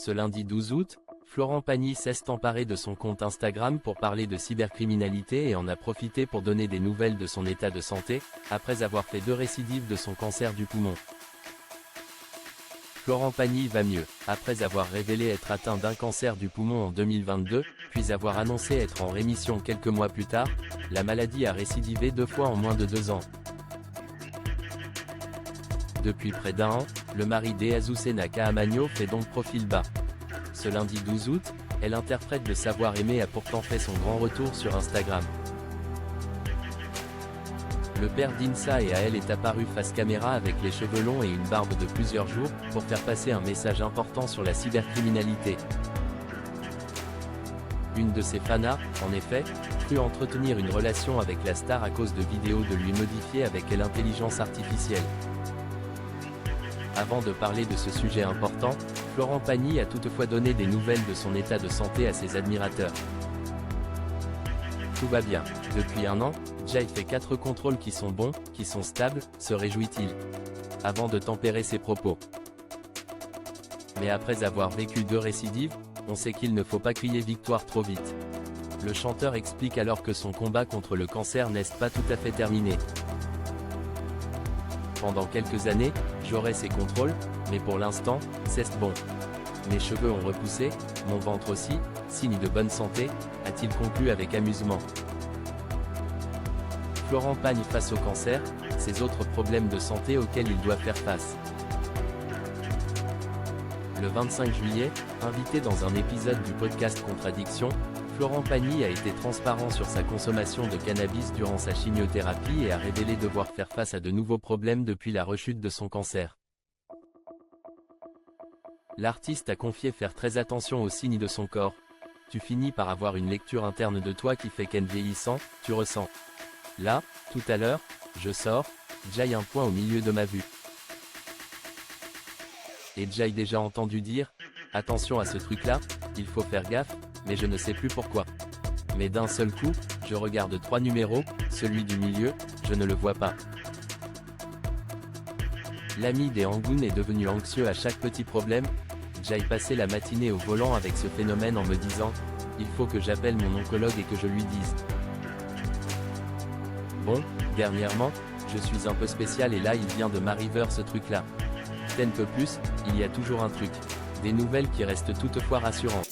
Ce lundi 12 août, Florent Pagny s'est emparé de son compte Instagram pour parler de cybercriminalité et en a profité pour donner des nouvelles de son état de santé, après avoir fait 2 récidives de son cancer du poumon. Florent Pagny va mieux, après avoir révélé être atteint d'un cancer du poumon en 2022, puis avoir annoncé être en rémission quelques mois plus tard. La maladie a récidivé 2 fois en moins de 2 ans. Depuis près d'1 an, le mari d'Azucena Caamaño fait donc profil bas. Ce lundi 12 août, l'interprète de Savoir Aimer a pourtant fait son grand retour sur Instagram. Le père d'Insa et Ael est apparu face caméra avec les cheveux longs et une barbe de plusieurs jours, pour faire passer un message important sur la cybercriminalité. Une de ses fanas, en effet, crut entretenir une relation avec la star à cause de vidéos de lui modifiées avec l'intelligence artificielle. Avant de parler de ce sujet important, Florent Pagny a toutefois donné des nouvelles de son état de santé à ses admirateurs. Tout va bien. Depuis 1 an, Jay fait 4 contrôles qui sont bons, qui sont stables, se réjouit-il. Avant de tempérer ses propos. Mais après avoir vécu 2 récidives, on sait qu'il ne faut pas crier victoire trop vite. Le chanteur explique alors que son combat contre le cancer n'est pas tout à fait terminé. Pendant quelques années, j'aurai ces contrôles, mais pour l'instant, c'est bon. Mes cheveux ont repoussé, mon ventre aussi, signe de bonne santé, a-t-il conclu avec amusement. Florent Pagny face au cancer, ses autres problèmes de santé auxquels il doit faire face. Le 25 juillet, invité dans un épisode du podcast Contradiction, Florent Pagny a été transparent sur sa consommation de cannabis durant sa chimiothérapie et a révélé devoir faire face à de nouveaux problèmes depuis la rechute de son cancer. L'artiste a confié faire très attention aux signes de son corps. Tu finis par avoir une lecture interne de toi qui fait qu'en vieillissant, tu ressens. Là, tout à l'heure, je sors, Jay un point au milieu de ma vue. Et Jay déjà entendu dire, attention à ce truc-là, il faut faire gaffe, mais je ne sais plus pourquoi. Mais d'un seul coup, je regarde 3 numéros, celui du milieu, je ne le vois pas. L'ami des Angoon est devenu anxieux à chaque petit problème. Jay passait la matinée au volant avec ce phénomène en me disant, il faut que j'appelle mon oncologue et que je lui dise. Bon, dernièrement, je suis un peu spécial et là il vient de m'arriver ce truc-là. T'en peux plus, il y a toujours un truc. Des nouvelles qui restent toutefois rassurantes.